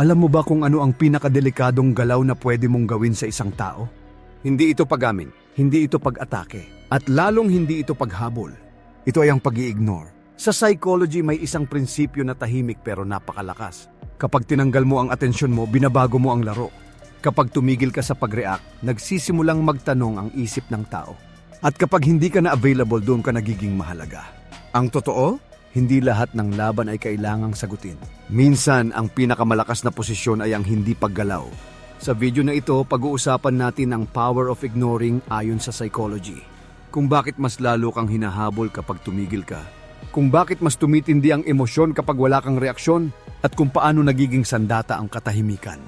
Alam mo ba kung ano ang pinakadelikadong galaw na pwede mong gawin sa isang tao? Hindi ito pag-amin, hindi ito pag-atake, at lalong hindi ito paghabol. Ito ay ang pag-i-ignore. Sa psychology may isang prinsipyo na tahimik pero napakalakas. Kapag tinanggal mo ang atensyon mo, binabago mo ang laro. Kapag tumigil ka sa pag-react, nagsisimulang magtanong ang isip ng tao. At kapag hindi ka na available, doon ka nagiging mahalaga. Ang totoo? Hindi lahat ng laban ay kailangang sagutin. Minsan, ang pinakamalakas na posisyon ay ang hindi paggalaw. Sa video na ito, pag-uusapan natin ang power of ignoring ayon sa psychology. Kung bakit mas lalo kang hinahabol kapag tumigil ka. Kung bakit mas tumitindi ang emosyon kapag wala kang reaksyon. At kung paano nagiging sandata ang katahimikan.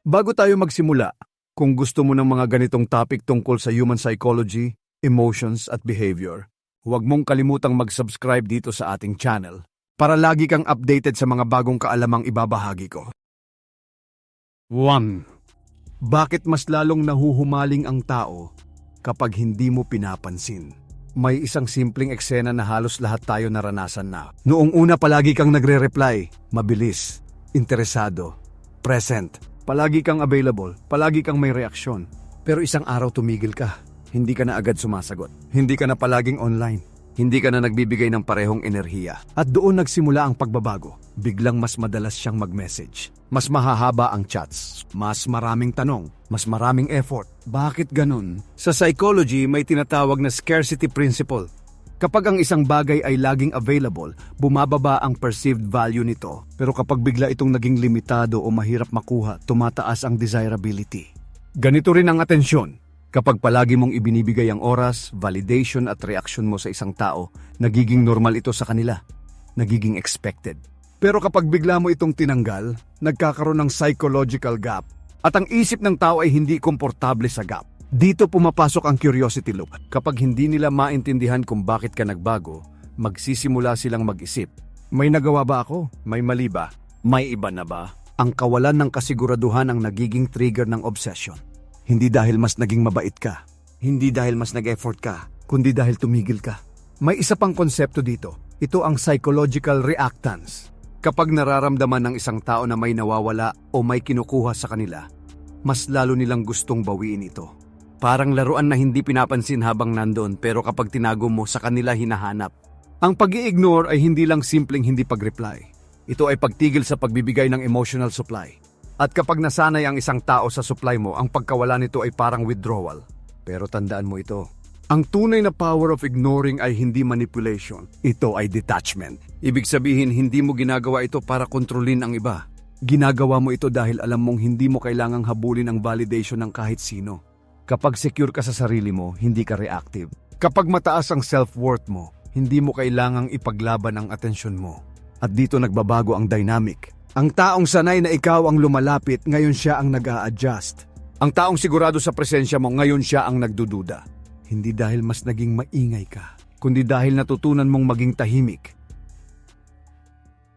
Bago tayo magsimula, kung gusto mo ng mga ganitong topic tungkol sa human psychology, emotions at behavior, huwag mong kalimutang mag-subscribe dito sa ating channel para lagi kang updated sa mga bagong kaalamang ibabahagi ko. 1. Bakit mas lalong nahuhumaling ang tao kapag hindi mo pinapansin? May isang simpleng eksena na halos lahat tayo naranasan na. Noong una palagi kang nagre-reply, mabilis, interesado, present, palagi kang available, palagi kang may reaksyon. Pero isang araw tumigil ka. Hindi ka na agad sumasagot. Hindi ka na palaging online. Hindi ka na nagbibigay ng parehong enerhiya. At doon nagsimula ang pagbabago. Biglang mas madalas siyang mag-message. Mas mahahaba ang chats. Mas maraming tanong. Mas maraming effort. Bakit ganun? Sa psychology, may tinatawag na scarcity principle. Kapag ang isang bagay ay laging available, bumababa ang perceived value nito. Pero kapag bigla itong naging limitado o mahirap makuha, tumataas ang desirability. Ganito rin ang atensyon. Kapag palagi mong ibinibigay ang oras, validation at reaksyon mo sa isang tao, nagiging normal ito sa kanila. Nagiging expected. Pero kapag bigla mo itong tinanggal, nagkakaroon ng psychological gap. At ang isip ng tao ay hindi komportable sa gap. Dito pumapasok ang curiosity loop. Kapag hindi nila maintindihan kung bakit ka nagbago, magsisimula silang mag-isip. May nagawa ba ako? May mali ba? May iba na ba? Ang kawalan ng kasiguraduhan ang nagiging trigger ng obsession. Hindi dahil mas naging mabait ka. Hindi dahil mas nag-effort ka, kundi dahil tumigil ka. May isa pang konsepto dito. Ito ang psychological reactance. Kapag nararamdaman ng isang tao na may nawawala o may kinukuha sa kanila, mas lalo nilang gustong bawiin ito. Parang laruan na hindi pinapansin habang nandoon pero kapag tinago mo sa kanila hinahanap. Ang pag-i-ignore ay hindi lang simpleng hindi pag-reply. Ito ay pagtigil sa pagbibigay ng emotional supply. At kapag nasanay ang isang tao sa supply mo, ang pagkawala nito ay parang withdrawal. Pero tandaan mo ito. Ang tunay na power of ignoring ay hindi manipulation. Ito ay detachment. Ibig sabihin, hindi mo ginagawa ito para kontrolin ang iba. Ginagawa mo ito dahil alam mong hindi mo kailangang habulin ang validation ng kahit sino. Kapag secure ka sa sarili mo, hindi ka reactive. Kapag mataas ang self-worth mo, hindi mo kailangang ipaglaban ang atensyon mo. At dito nagbabago ang dynamic. Ang taong sanay na ikaw ang lumalapit, ngayon siya ang nag-a-adjust. Ang taong sigurado sa presensya mo, ngayon siya ang nagdududa. Hindi dahil mas naging maingay ka, kundi dahil natutunan mong maging tahimik.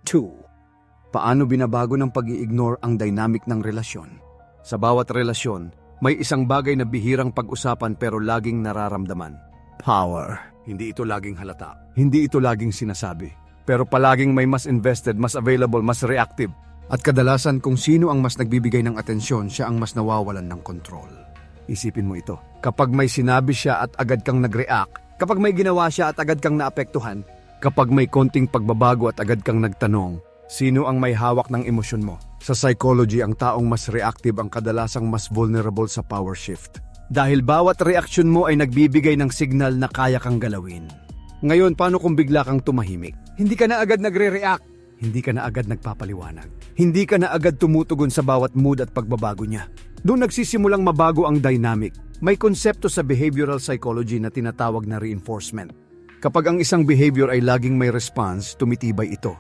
2. Paano binabago ng pag-i-ignore ang dynamic ng relasyon? Sa bawat relasyon, may isang bagay na bihirang pag-usapan pero laging nararamdaman. Power. Hindi ito laging halata. Hindi ito laging sinasabi. Pero palaging may mas invested, mas available, mas reactive. At kadalasan kung sino ang mas nagbibigay ng atensyon, siya ang mas nawawalan ng control. Isipin mo ito. Kapag may sinabi siya at agad kang nag-react, kapag may ginawa siya at agad kang naapektuhan, kapag may konting pagbabago at agad kang nagtanong, sino ang may hawak ng emosyon mo? Sa psychology, ang taong mas reactive ang kadalasang mas vulnerable sa power shift. Dahil bawat reaksyon mo ay nagbibigay ng signal na kaya kang galawin. Ngayon, paano kung bigla kang tumahimik? Hindi ka na agad nagre-react. Hindi ka na agad nagpapaliwanag. Hindi ka na agad tumutugon sa bawat mood at pagbabago niya. Doon nagsisimulang mabago ang dynamic. May konsepto sa behavioral psychology na tinatawag na reinforcement. Kapag ang isang behavior ay laging may response, tumitibay ito.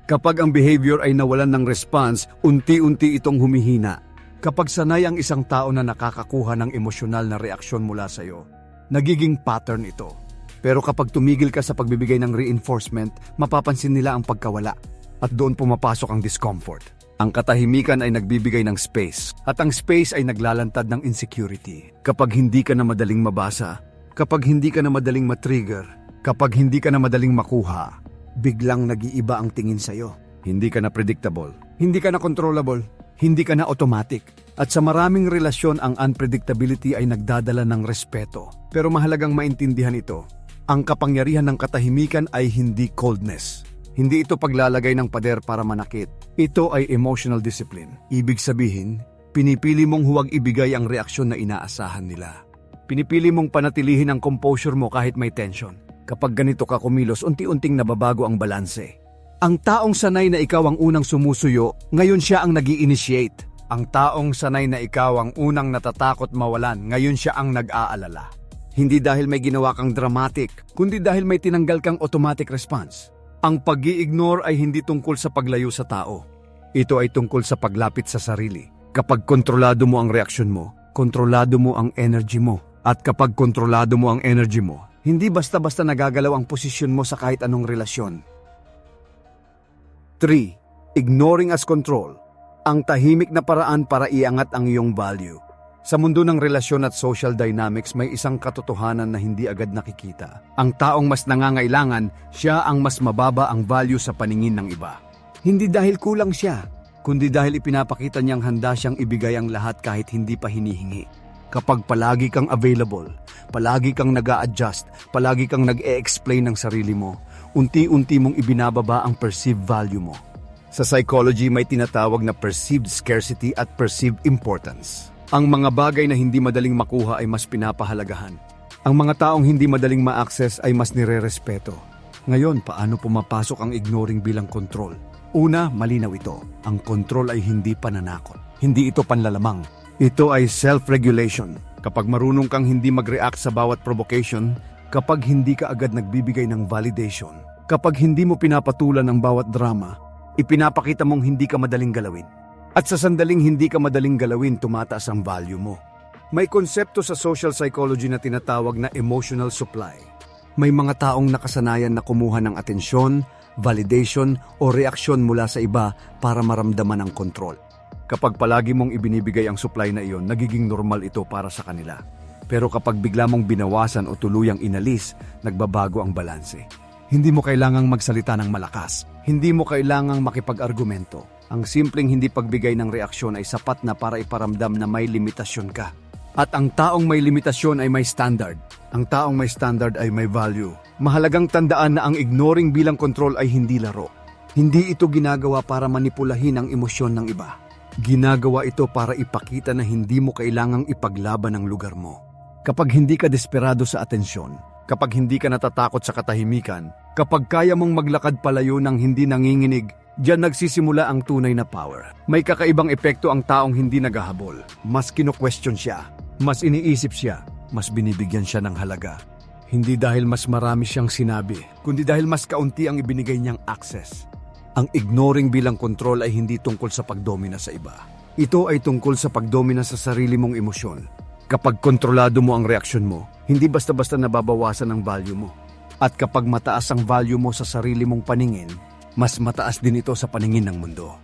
Kapag ang behavior ay nawalan ng response, unti-unti itong humihina. Kapag sanay ang isang tao na nakakakuha ng emosyonal na reaksyon mula sa iyo, nagiging pattern ito. Pero kapag tumigil ka sa pagbibigay ng reinforcement, mapapansin nila ang pagkawala. At doon pumapasok ang discomfort. Ang katahimikan ay nagbibigay ng space. At ang space ay naglalantad ng insecurity. Kapag hindi ka na madaling mabasa, kapag hindi ka na madaling matrigger, kapag hindi ka na madaling makuha, biglang nag-iiba ang tingin sa'yo. Hindi ka na predictable. Hindi ka na controllable. Hindi ka na automatic. At sa maraming relasyon, ang unpredictability ay nagdadala ng respeto. Pero mahalagang maintindihan ito. Ang kapangyarihan ng katahimikan ay hindi coldness. Hindi ito paglalagay ng pader para manakit. Ito ay emotional discipline. Ibig sabihin, pinipili mong huwag ibigay ang reaksyon na inaasahan nila. Pinipili mong panatilihin ang composure mo kahit may tension. Kapag ganito ka kumilos, unti-unting nababago ang balanse. Ang taong sanay na ikaw ang unang sumusuyo, ngayon siya ang nag-i-initiate. Ang taong sanay na ikaw ang unang natatakot mawalan, ngayon siya ang nag-aalala. Hindi dahil may ginawa kang dramatic, kundi dahil may tinanggal kang automatic response. Ang pag-i-ignore ay hindi tungkol sa paglayo sa tao. Ito ay tungkol sa paglapit sa sarili. Kapag kontrolado mo ang reaksyon mo, kontrolado mo ang energy mo. At kapag kontrolado mo ang energy mo, hindi basta-basta nagagalaw ang posisyon mo sa kahit anong relasyon. 3. Ignoring as control. Ang tahimik na paraan para iangat ang iyong value. Sa mundo ng relasyon at social dynamics, may isang katotohanan na hindi agad nakikita. Ang taong mas nangangailangan, siya ang mas mababa ang value sa paningin ng iba. Hindi dahil kulang siya, kundi dahil ipinapakita niyang handa siyang ibigay ang lahat kahit hindi pa hinihingi. Kapag palagi kang available, palagi kang nag-a-adjust, palagi kang nag-e-explain ng sarili mo, unti-unti mong ibinababa ang perceived value mo. Sa psychology, may tinatawag na perceived scarcity at perceived importance. Ang mga bagay na hindi madaling makuha ay mas pinapahalagahan. Ang mga taong hindi madaling ma-access ay mas nire-respeto. Ngayon, paano pumapasok ang ignoring bilang control? Una, malinaw ito. Ang control ay hindi pananakot. Hindi ito panlalamang. Ito ay self-regulation. Kapag marunong kang hindi mag-react sa bawat provocation, kapag hindi ka agad nagbibigay ng validation, kapag hindi mo pinapatulan ang bawat drama, ipinapakita mong hindi ka madaling galawin. At sa sandaling hindi ka madaling galawin, tumataas ang value mo. May konsepto sa social psychology na tinatawag na emotional supply. May mga taong nakasanayan na kumuha ng atensyon, validation o reaksyon mula sa iba para maramdaman ang kontrol. Kapag palagi mong ibinibigay ang supply na iyon, nagiging normal ito para sa kanila. Pero kapag bigla mong binawasan o tuluyang inalis, nagbabago ang balanse. Hindi mo kailangang magsalita ng malakas. Hindi mo kailangang makipag-argumento. Ang simpleng hindi pagbigay ng reaksyon ay sapat na para iparamdam na may limitasyon ka. At ang taong may limitasyon ay may standard. Ang taong may standard ay may value. Mahalagang tandaan na ang ignoring bilang control ay hindi laro. Hindi ito ginagawa para manipulahin ang emosyon ng iba. Ginagawa ito para ipakita na hindi mo kailangang ipaglaban ang lugar mo. Kapag hindi ka desperado sa atensyon, kapag hindi ka natatakot sa katahimikan, kapag kaya mong maglakad palayo ng hindi nanginginig, diyan nagsisimula ang tunay na power. May kakaibang epekto ang taong hindi naghahabol. Mas kino-question siya, mas iniisip siya, mas binibigyan siya ng halaga. Hindi dahil mas marami siyang sinabi, kundi dahil mas kaunti ang ibinigay niyang access. Ang ignoring bilang kontrol ay hindi tungkol sa pagdomina sa iba. Ito ay tungkol sa pagdomina sa sarili mong emosyon. Kapag kontrolado mo ang reaksyon mo, hindi basta-basta nababawasan ang value mo. At kapag mataas ang value mo sa sarili mong paningin, mas mataas din ito sa paningin ng mundo.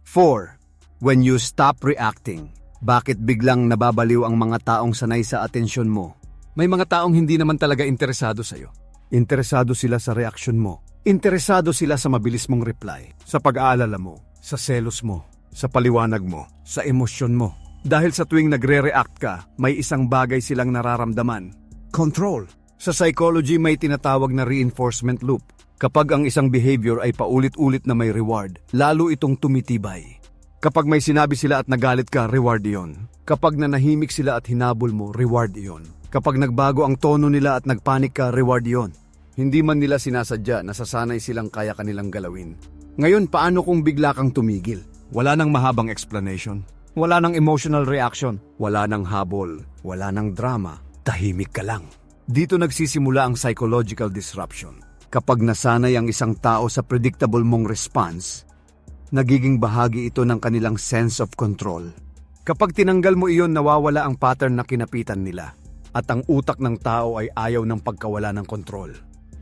4. When you stop reacting. Bakit biglang nababaliw ang mga taong sanay sa atensyon mo? May mga taong hindi naman talaga interesado sa'yo. Interesado sila sa reaksyon mo. Interesado sila sa mabilis mong reply, sa pag-aalala mo, sa selos mo, sa paliwanag mo, sa emosyon mo. Dahil sa tuwing nagre-react ka, may isang bagay silang nararamdaman. Control. Sa psychology may tinatawag na reinforcement loop. Kapag ang isang behavior ay paulit-ulit na may reward, lalo itong tumitibay. Kapag may sinabi sila at nagalit ka, reward iyon. Kapag nanahimik sila at hinabol mo, reward iyon. Kapag nagbago ang tono nila at nagpanik ka, reward iyon. Hindi man nila sinasadya, nasasanay silang kaya kanilang galawin. Ngayon, paano kung bigla kang tumigil? Wala nang mahabang explanation. Wala nang emotional reaction. Wala nang habol. Wala nang drama. Tahimik ka lang. Dito nagsisimula ang psychological disruption. Kapag nasanay ang isang tao sa predictable mong response, nagiging bahagi ito ng kanilang sense of control. Kapag tinanggal mo iyon, nawawala ang pattern na kinapitan nila. At ang utak ng tao ay ayaw ng pagkawala ng kontrol.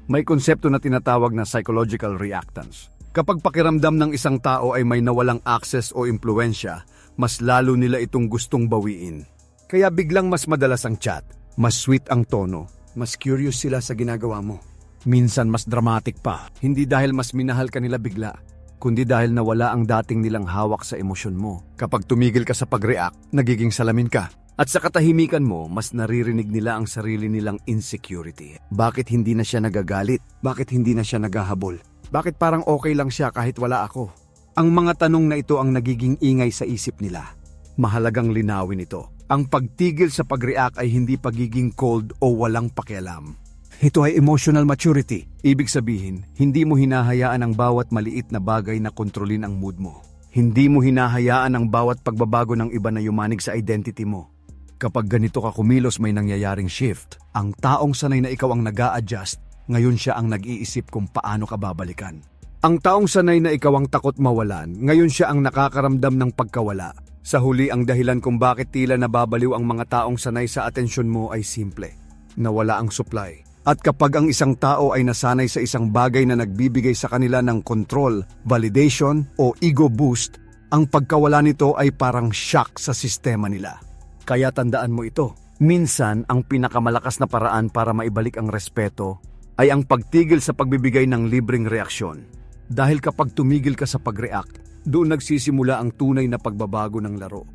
May konsepto na tinatawag na psychological reactance. Kapag pakiramdam ng isang tao ay may nawalang access o impluensya, mas lalo nila itong gustong bawiin. Kaya biglang mas madalas ang chat, mas sweet ang tono, mas curious sila sa ginagawa mo. Minsan mas dramatic pa, hindi dahil mas minahal ka nila bigla, kundi dahil nawala ang dating nilang hawak sa emosyon mo. Kapag tumigil ka sa pag-react, nagiging salamin ka. At sa katahimikan mo, mas naririnig nila ang sarili nilang insecurity. Bakit hindi na siya nagagalit? Bakit hindi na siya naghahabol? Bakit parang okay lang siya kahit wala ako? Ang mga tanong na ito ang nagiging ingay sa isip nila. Mahalagang linawin ito. Ang pagtigil sa pag-react ay hindi pagiging cold o walang pakialam. Ito ay emotional maturity. Ibig sabihin, hindi mo hinahayaan ang bawat maliit na bagay na kontrolin ang mood mo. Hindi mo hinahayaan ang bawat pagbabago ng iba na yumanig sa identity mo. Kapag ganito ka kumilos, may nangyayaring shift. Ang taong sanay na ikaw ang nag-a-adjust, ngayon siya ang nag-iisip kung paano ka babalikan. Ang taong sanay na ikaw ang takot mawalan, ngayon siya ang nakakaramdam ng pagkawala. Sa huli, ang dahilan kung bakit tila nababaliw ang mga taong sanay sa atensyon mo ay simple. Nawala ang supply. At kapag ang isang tao ay nasanay sa isang bagay na nagbibigay sa kanila ng control, validation o ego boost, ang pagkawala nito ay parang shock sa sistema nila. Kaya tandaan mo ito. Minsan, ang pinakamalakas na paraan para maibalik ang respeto ay ang pagtigil sa pagbibigay ng libreng reaksyon. Dahil kapag tumigil ka sa pag-react, doon nagsisimula ang tunay na pagbabago ng laro.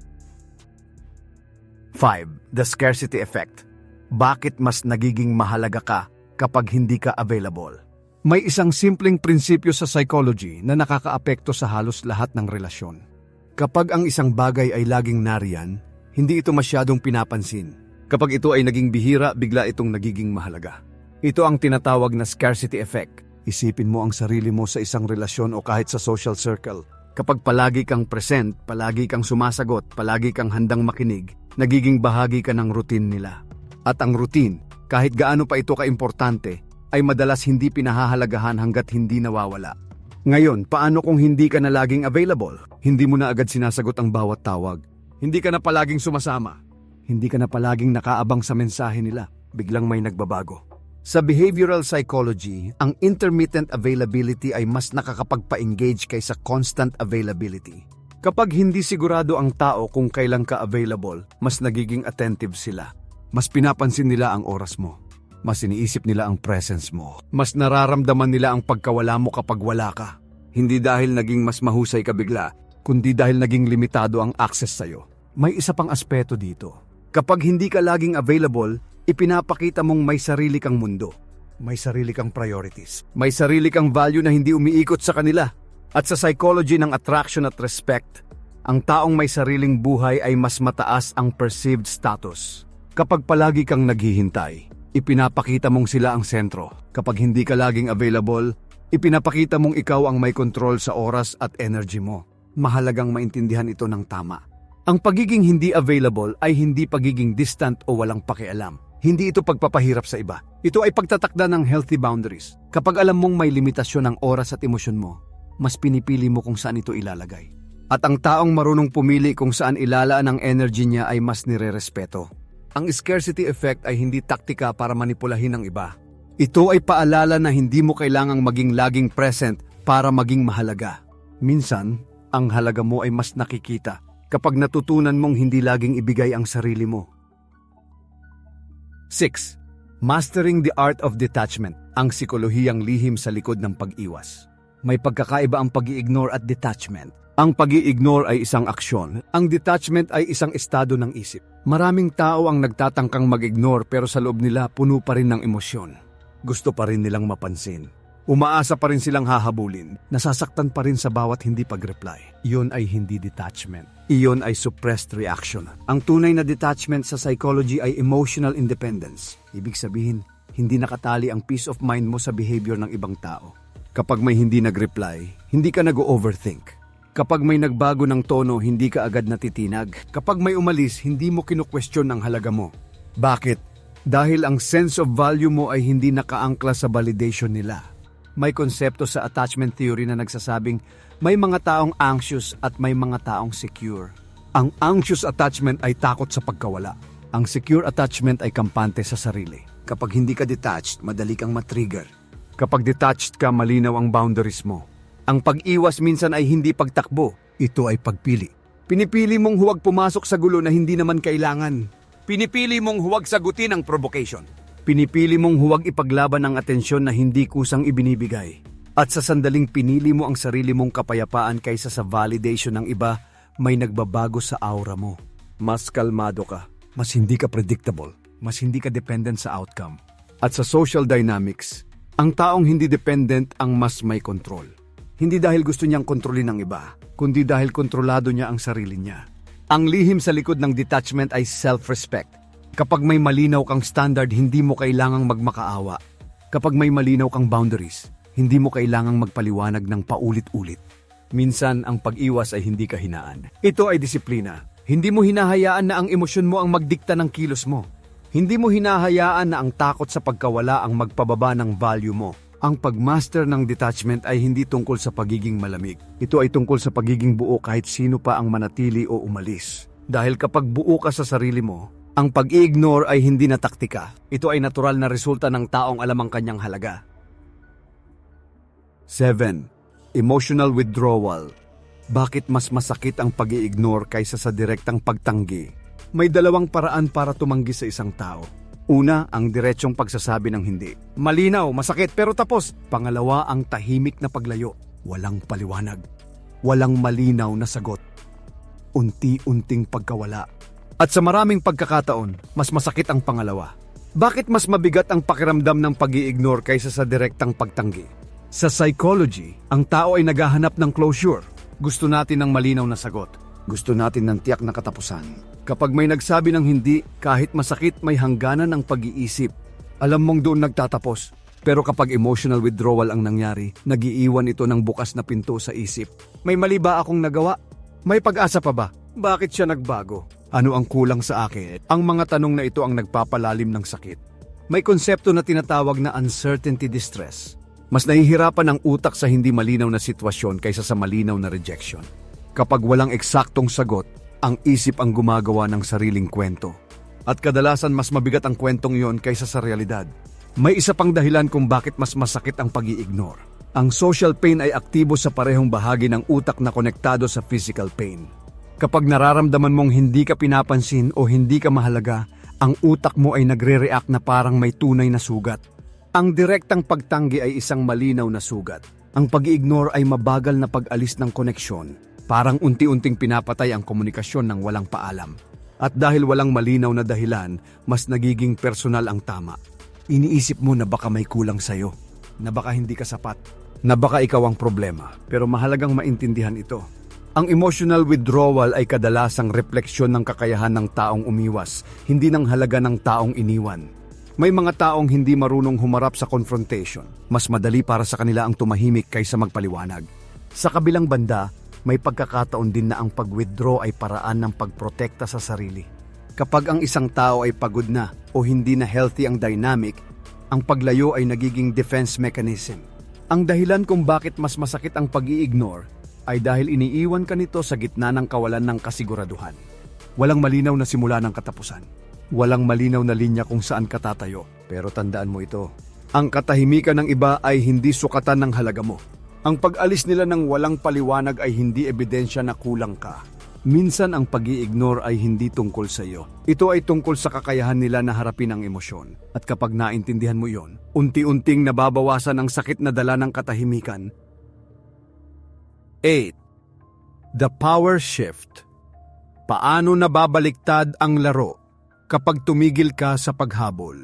5. The scarcity effect. Bakit mas nagiging mahalaga ka kapag hindi ka available? May isang simpleng prinsipyo sa psychology na nakakaapekto sa halos lahat ng relasyon. Kapag ang isang bagay ay laging nariyan, hindi ito masyadong pinapansin. Kapag ito ay naging bihira, bigla itong nagiging mahalaga. Ito ang tinatawag na scarcity effect. Isipin mo ang sarili mo sa isang relasyon o kahit sa social circle. Kapag palagi kang present, palagi kang sumasagot, palagi kang handang makinig, nagiging bahagi ka ng routine nila. At ang routine, kahit gaano pa ito kaimportante, ay madalas hindi pinahahalagahan hanggat hindi nawawala. Ngayon, paano kung hindi ka na laging available? Hindi mo na agad sinasagot ang bawat tawag. Hindi ka na palaging sumasama. Hindi ka na palaging nakaabang sa mensahe nila. Biglang may nagbabago. Sa behavioral psychology, ang intermittent availability ay mas nakakapagpa-engage kaysa constant availability. Kapag hindi sigurado ang tao kung kailan ka available, mas nagiging attentive sila. Mas pinapansin nila ang oras mo. Mas iniisip nila ang presence mo. Mas nararamdaman nila ang pagkawala mo kapag wala ka. Hindi dahil naging mas mahusay ka bigla, kundi dahil naging limitado ang access sa'yo. May isa pang aspeto dito. Kapag hindi ka laging available, ipinapakita mong may sarili kang mundo. May sarili kang priorities. May sarili kang value na hindi umiikot sa kanila. At sa psychology ng attraction at respect, ang taong may sariling buhay ay mas mataas ang perceived status. Kapag palagi kang naghihintay, ipinapakita mong sila ang sentro. Kapag hindi ka laging available, ipinapakita mong ikaw ang may control sa oras at energy mo. Mahalagang maintindihan ito ng tama. Ang pagiging hindi available ay hindi pagiging distant o walang pakialam. Hindi ito pagpapahirap sa iba. Ito ay pagtatakda ng healthy boundaries. Kapag alam mong may limitasyon ang oras at emosyon mo, mas pinipili mo kung saan ito ilalagay. At ang taong marunong pumili kung saan ilalaan ang energy niya ay mas nirerespeto. Ang scarcity effect ay hindi taktika para manipulahin ang iba. Ito ay paalala na hindi mo kailangang maging laging present para maging mahalaga. Minsan, ang halaga mo ay mas nakikita kapag natutunan mong hindi laging ibigay ang sarili mo. 6. Mastering the art of detachment, ang psikolohiyang lihim sa likod ng pag-iwas. May pagkakaiba ang pag-i-ignore at detachment. Ang pag-i-ignore ay isang aksyon. Ang detachment ay isang estado ng isip. Maraming tao ang nagtatangkang mag-ignore pero sa loob nila puno pa rin ng emosyon. Gusto pa rin nilang mapansin. Umaasa pa rin silang hahabulin. Nasasaktan pa rin sa bawat hindi pag-reply. Iyon ay hindi detachment. Iyon ay suppressed reaction. Ang tunay na detachment sa psychology ay emotional independence. Ibig sabihin, hindi nakatali ang peace of mind mo sa behavior ng ibang tao. Kapag may hindi nag-reply, hindi ka nag-overthink. Kapag may nagbago ng tono, hindi ka agad natitinag. Kapag may umalis, hindi mo kinu-question ang halaga mo. Bakit? Dahil ang sense of value mo ay hindi nakaangkla sa validation nila. May konsepto sa attachment theory na nagsasabing may mga taong anxious at may mga taong secure. Ang anxious attachment ay takot sa pagkawala. Ang secure attachment ay kampante sa sarili. Kapag hindi ka detached, madali kang matrigger. Kapag detached ka, malinaw ang boundaries mo. Ang pag-iwas minsan ay hindi pagtakbo. Ito ay pagpili. Pinipili mong huwag pumasok sa gulo na hindi naman kailangan. Pinipili mong huwag sagutin ang provocation. Pinipili mong huwag ipaglaban ang atensyon na hindi kusang ibinibigay. At sa sandaling pinili mo ang sarili mong kapayapaan kaysa sa validation ng iba, may nagbabago sa aura mo. Mas kalmado ka, mas hindi ka predictable, mas hindi ka dependent sa outcome. At sa social dynamics, ang taong hindi dependent ang mas may control. Hindi dahil gusto niyang kontrolin ang iba, kundi dahil kontrolado niya ang sarili niya. Ang lihim sa likod ng detachment ay self-respect. Kapag may malinaw kang standard, hindi mo kailangang magmakaawa. Kapag may malinaw kang boundaries, hindi mo kailangang magpaliwanag ng paulit-ulit. Minsan, ang pag-iwas ay hindi kahinaan. Ito ay disiplina. Hindi mo hinahayaan na ang emosyon mo ang magdikta ng kilos mo. Hindi mo hinahayaan na ang takot sa pagkawala ang magpababa ng value mo. Ang pagmaster ng detachment ay hindi tungkol sa pagiging malamig. Ito ay tungkol sa pagiging buo kahit sino pa ang manatili o umalis. Dahil kapag buo ka sa sarili mo, ang pag-i-ignore ay hindi na taktika. Ito ay natural na resulta ng taong alam ang kanyang halaga. 7. Emotional withdrawal. Bakit mas masakit ang pag-i-ignore kaysa sa direktang pagtanggi? May dalawang paraan para tumanggi sa isang tao. Una, ang diretsong pagsasabi ng hindi. Malinaw, masakit, pero tapos. Pangalawa, ang tahimik na paglayo. Walang paliwanag. Walang malinaw na sagot. Unti-unting pagkawala. At sa maraming pagkakataon, mas masakit ang pangalawa. Bakit mas mabigat ang pakiramdam ng pag-i-ignore kaysa sa direktang pagtanggi? Sa psychology, ang tao ay naghahanap ng closure. Gusto natin ng malinaw na sagot. Gusto natin ng tiyak na katapusan. Kapag may nagsabi ng hindi, kahit masakit, may hangganan ng pag-iisip. Alam mong doon nagtatapos. Pero kapag emotional withdrawal ang nangyari, nagiiwan ito ng bukas na pinto sa isip. May mali ba akong nagawa? May pag-asa pa ba? Bakit siya nagbago? Ano ang kulang sa akin? Ang mga tanong na ito ang nagpapalalim ng sakit. May konsepto na tinatawag na uncertainty distress. Mas nahihirapan ang utak sa hindi malinaw na sitwasyon kaysa sa malinaw na rejection. Kapag walang eksaktong sagot, ang isip ang gumagawa ng sariling kwento. At kadalasan mas mabigat ang kwentong yon kaysa sa realidad. May isa pang dahilan kung bakit mas masakit ang pag-i-ignore. Ang social pain ay aktibo sa parehong bahagi ng utak na konektado sa physical pain. Kapag nararamdaman mong hindi ka pinapansin o hindi ka mahalaga, ang utak mo ay nagre-react na parang may tunay na sugat. Ang direktang pagtanggi ay isang malinaw na sugat. Ang pag-ignore ay mabagal na pag-alis ng koneksyon. Parang unti-unting pinapatay ang komunikasyon ng walang paalam. At dahil walang malinaw na dahilan, mas nagiging personal ang tama. Iniisip mo na baka may kulang sa'yo, na baka hindi ka sapat, na baka ikaw ang problema. Pero mahalagang maintindihan ito. Ang emotional withdrawal ay kadalasang refleksyon ng kakayahan ng taong umiwas, hindi ng halaga ng taong iniwan. May mga taong hindi marunong humarap sa confrontation. Mas madali para sa kanila ang tumahimik kaysa magpaliwanag. Sa kabilang banda, may pagkakataon din na ang pag-withdraw ay paraan ng pagprotekta sa sarili. Kapag ang isang tao ay pagod na o hindi na healthy ang dynamic, ang paglayo ay nagiging defense mechanism. Ang dahilan kung bakit mas masakit ang pag-i-ignore ay dahil iniiwan ka nito sa gitna ng kawalan ng kasiguraduhan. Walang malinaw na simula ng katapusan. Walang malinaw na linya kung saan ka tatayo. Pero tandaan mo ito, ang katahimikan ng iba ay hindi sukatan ng halaga mo. Ang pag-alis nila ng walang paliwanag ay hindi ebidensya na kulang ka. Minsan ang pag-i-ignore ay hindi tungkol sa iyo. Ito ay tungkol sa kakayahan nila na harapin ang emosyon. At kapag naintindihan mo yon, unti-unting nababawasan ang sakit na dala ng katahimikan. 8. The power shift. Paano nababaliktad ang laro kapag tumigil ka sa paghabol?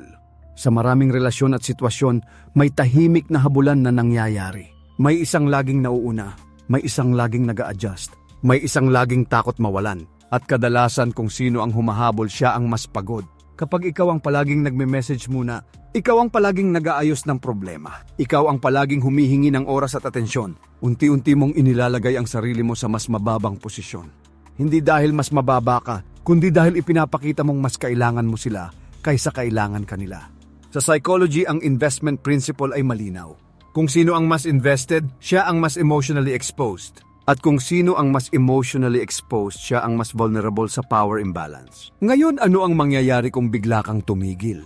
Sa maraming relasyon at sitwasyon, may tahimik na habulan na nangyayari. May isang laging nauuna, may isang laging nag-a-adjust, may isang laging takot mawalan. At kadalasan kung sino ang humahabol, siya ang mas pagod. Kapag ikaw ang palaging nagme-message muna, ikaw ang palaging nag-aayos ng problema, ikaw ang palaging humihingi ng oras at atensyon, unti-unti mong inilalagay ang sarili mo sa mas mababang posisyon. Hindi dahil mas mababa ka, kundi dahil ipinapakita mong mas kailangan mo sila kaysa kailangan kanila. Sa psychology, ang investment principle ay malinaw. Kung sino ang mas invested, siya ang mas emotionally exposed. At kung sino ang mas emotionally exposed, siya ang mas vulnerable sa power imbalance. Ngayon, ano ang mangyayari kung bigla kang tumigil?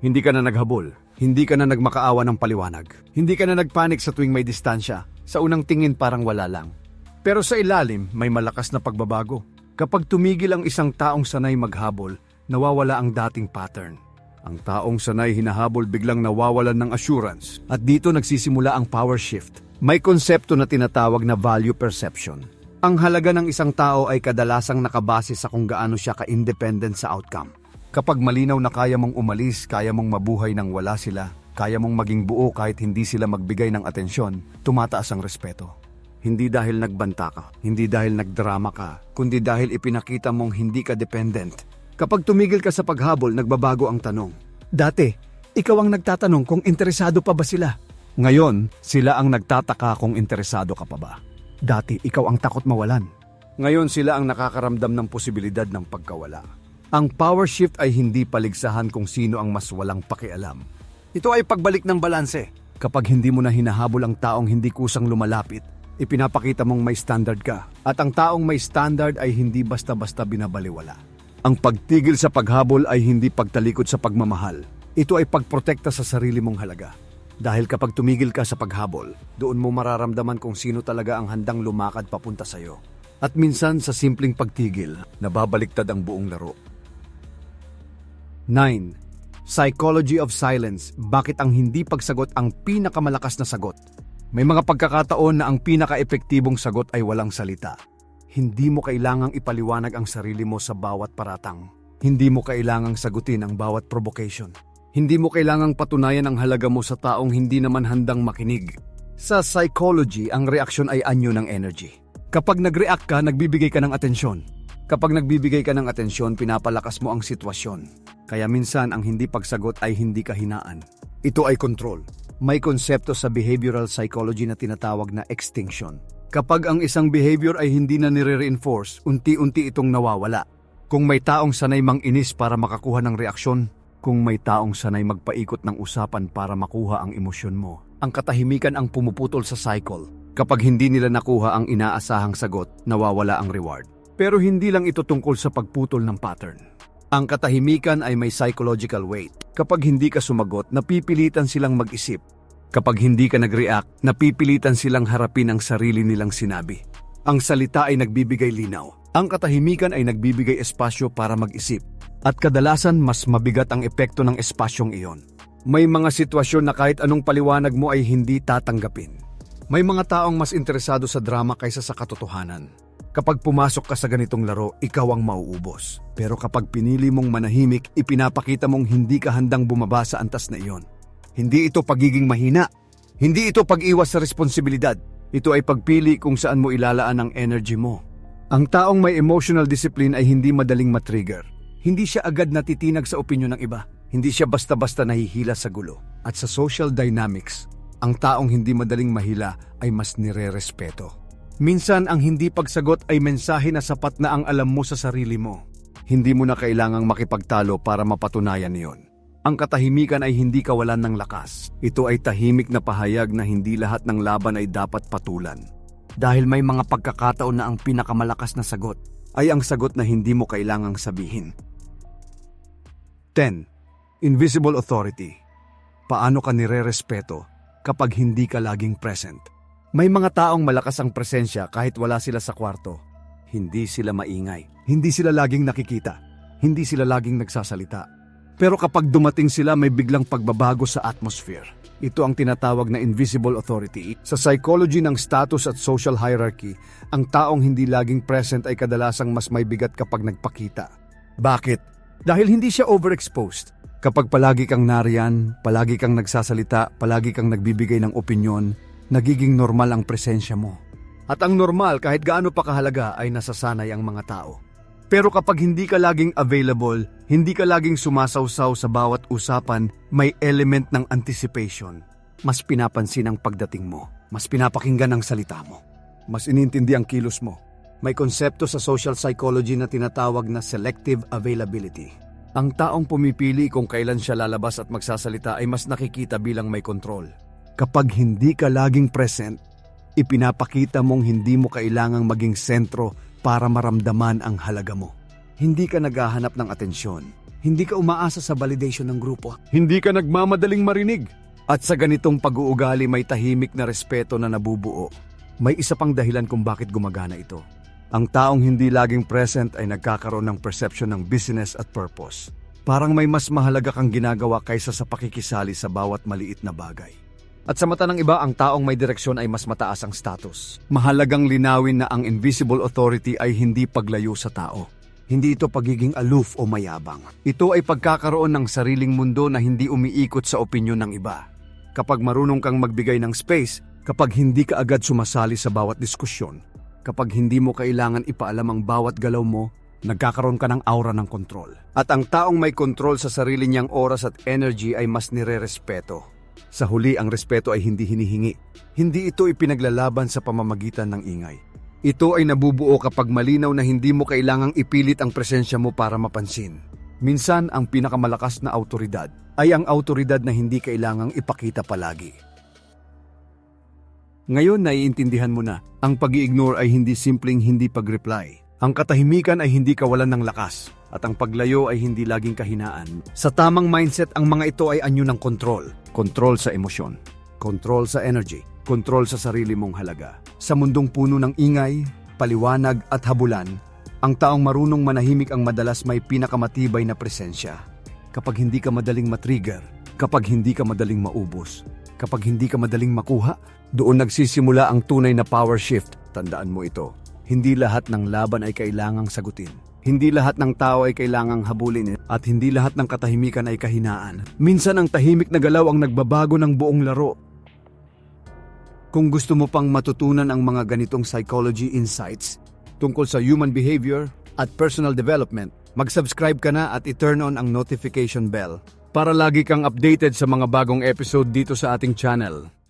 Hindi ka na naghabol. Hindi ka na nagmakaawa ng paliwanag. Hindi ka na nagpanik sa tuwing may distansya. Sa unang tingin parang wala lang. Pero sa ilalim, may malakas na pagbabago. Kapag tumigil ang isang taong sanay maghabol, nawawala ang dating pattern. Ang taong sanay hinahabol biglang nawawalan ng assurance at dito nagsisimula ang power shift. May konsepto na tinatawag na value perception. Ang halaga ng isang tao ay kadalasang nakabase sa kung gaano siya ka-independent sa outcome. Kapag malinaw na kaya mong umalis, kaya mong mabuhay nang wala sila, kaya mong maging buo kahit hindi sila magbigay ng atensyon, tumataas ang respeto. Hindi dahil nagbanta ka, hindi dahil nagdrama ka, kundi dahil ipinakita mong hindi ka dependent. Kapag tumigil ka sa paghabol, nagbabago ang tanong. Dati, ikaw ang nagtatanong kung interesado pa ba sila. Ngayon, sila ang nagtataka kung interesado ka pa ba. Dati, ikaw ang takot mawalan. Ngayon, sila ang nakakaramdam ng posibilidad ng pagkawala. Ang power shift ay hindi paligsahan kung sino ang mas walang pakialam. Ito ay pagbalik ng balanse. Kapag hindi mo na hinahabol ang taong hindi kusang lumalapit, ipinapakita mong may standard ka. At ang taong may standard ay hindi basta-basta binabaliwala. Ang pagtigil sa paghabol ay hindi pagtalikod sa pagmamahal. Ito ay pagprotekta sa sarili mong halaga. Dahil kapag tumigil ka sa paghabol, doon mo mararamdaman kung sino talaga ang handang lumakad papunta sa'yo. At minsan sa simpleng pagtigil, nababaliktad ang buong laro. 9. Psychology of silence. Bakit ang hindi pagsagot ang pinakamalakas na sagot? May mga pagkakataon na ang pinaka-epektibong sagot ay walang salita. Hindi mo kailangang ipaliwanag ang sarili mo sa bawat paratang. Hindi mo kailangang sagutin ang bawat provocation. Hindi mo kailangang patunayan ang halaga mo sa taong hindi naman handang makinig. Sa psychology, ang reaksyon ay anyo ng energy. Kapag nag-react ka, nagbibigay ka ng atensyon. Kapag nagbibigay ka ng atensyon, pinapalakas mo ang sitwasyon. Kaya minsan, ang hindi pagsagot ay hindi kahinaan. Ito ay control. May konsepto sa behavioral psychology na tinatawag na extinction. Kapag ang isang behavior ay hindi na nire-reinforce, unti-unti itong nawawala. Kung may taong sanay mang-inis para makakuha ng reaksyon, kung may taong sanay magpaikot ng usapan para makuha ang emosyon mo, ang katahimikan ang pumuputol sa cycle. Kapag hindi nila nakuha ang inaasahang sagot, nawawala ang reward. Pero hindi lang ito tungkol sa pagputol ng pattern. Ang katahimikan ay may psychological weight. Kapag hindi ka sumagot, napipilitan silang mag-isip. Kapag hindi ka nag-react, napipilitan silang harapin ang sarili nilang sinabi. Ang salita ay nagbibigay linaw. Ang katahimikan ay nagbibigay espasyo para mag-isip. At kadalasan, mas mabigat ang epekto ng espasyong iyon. May mga sitwasyon na kahit anong paliwanag mo ay hindi tatanggapin. May mga taong mas interesado sa drama kaysa sa katotohanan. Kapag pumasok ka sa ganitong laro, ikaw ang mauubos. Pero kapag pinili mong manahimik, ipinapakita mong hindi ka handang bumaba sa antas na iyon. Hindi ito pagiging mahina. Hindi ito pag-iwas sa responsibilidad. Ito ay pagpili kung saan mo ilalaan ang energy mo. Ang taong may emotional discipline ay hindi madaling matrigger. Hindi siya agad natitinag sa opinyon ng iba. Hindi siya basta-basta nahihila sa gulo. At sa social dynamics, ang taong hindi madaling mahila ay mas nire-respeto. Minsan ang hindi pagsagot ay mensahe na sapat na ang alam mo sa sarili mo. Hindi mo na kailangang makipagtalo para mapatunayan iyon. Ang katahimikan ay hindi kawalan ng lakas. Ito ay tahimik na pahayag na hindi lahat ng laban ay dapat patulan. Dahil may mga pagkakataon na ang pinakamalakas na sagot ay ang sagot na hindi mo kailangang sabihin. 10. Invisible authority. Paano ka nire-respeto kapag hindi ka laging present? May mga taong malakas ang presensya kahit wala sila sa kwarto. Hindi sila maingay. Hindi sila laging nakikita. Hindi sila laging nagsasalita. Pero kapag dumating sila, may biglang pagbabago sa atmosphere. Ito ang tinatawag na invisible authority. Sa psychology ng status at social hierarchy, ang taong hindi laging present ay kadalasang mas may bigat kapag nagpakita. Bakit? Dahil hindi siya overexposed. Kapag palagi kang nariyan, palagi kang nagsasalita, palagi kang nagbibigay ng opinyon, nagiging normal ang presensya mo. At ang normal, kahit gaano pa kahalaga, ay nasasanay ang mga tao. Pero kapag hindi ka laging available, hindi ka laging sumasawsaw sa bawat usapan, may element ng anticipation. Mas pinapansin ang pagdating mo. Mas pinapakinggan ang salita mo. Mas inintindi ang kilos mo. May konsepto sa social psychology na tinatawag na selective availability. Ang taong pumipili kung kailan siya lalabas at magsasalita ay mas nakikita bilang may kontrol. Kapag hindi ka laging present, ipinapakita mong hindi mo kailangang maging sentro para maramdaman ang halaga mo. Hindi ka naghahanap ng atensyon. Hindi ka umaasa sa validation ng grupo. Hindi ka nagmamadaling marinig. At sa ganitong pag-uugali may tahimik na respeto na nabubuo. May isa pang dahilan kung bakit gumagana ito. Ang taong hindi laging present ay nagkakaroon ng perception ng business at purpose. Parang may mas mahalaga kang ginagawa kaysa sa pakikisali sa bawat maliit na bagay. At sa mata ng iba, ang taong may direksyon ay mas mataas ang status. Mahalagang linawin na ang invisible authority ay hindi paglayo sa tao. Hindi ito pagiging aloof o mayabang. Ito ay pagkakaroon ng sariling mundo na hindi umiikot sa opinyon ng iba. Kapag marunong kang magbigay ng space, kapag hindi ka agad sumasali sa bawat diskusyon, kapag hindi mo kailangan ipaalam ang bawat galaw mo, nagkakaroon ka ng aura ng kontrol. At ang taong may kontrol sa sarili niyang oras at energy ay mas nire-respeto. Sa huli, ang respeto ay hindi hinihingi. Hindi ito ipinaglalaban sa pamamagitan ng ingay. Ito ay nabubuo kapag malinaw na hindi mo kailangang ipilit ang presensya mo para mapansin. Minsan, ang pinakamalakas na autoridad ay ang autoridad na hindi kailangang ipakita palagi. Ngayon, naiintindihan mo na, ang pag-i-ignore ay hindi simpleng hindi pag-reply. Ang katahimikan ay hindi kawalan ng lakas, at ang paglayo ay hindi laging kahinaan. Sa tamang mindset, ang mga ito ay anyo ng kontrol. Kontrol sa emosyon, kontrol sa energy, kontrol sa sarili mong halaga. Sa mundong puno ng ingay, paliwanag at habulan, ang taong marunong manahimik ang madalas may pinakamatibay na presensya. Kapag hindi ka madaling matrigger, kapag hindi ka madaling maubos, kapag hindi ka madaling makuha, doon nagsisimula ang tunay na power shift. Tandaan mo ito. Hindi lahat ng laban ay kailangang sagutin. Hindi lahat ng tao ay kailangang habulin at hindi lahat ng katahimikan ay kahinaan. Minsan ang tahimik na galaw ang nagbabago ng buong laro. Kung gusto mo pang matutunan ang mga ganitong psychology insights tungkol sa human behavior at personal development, mag-subscribe ka na at i-turn on ang notification bell para lagi kang updated sa mga bagong episode dito sa ating channel.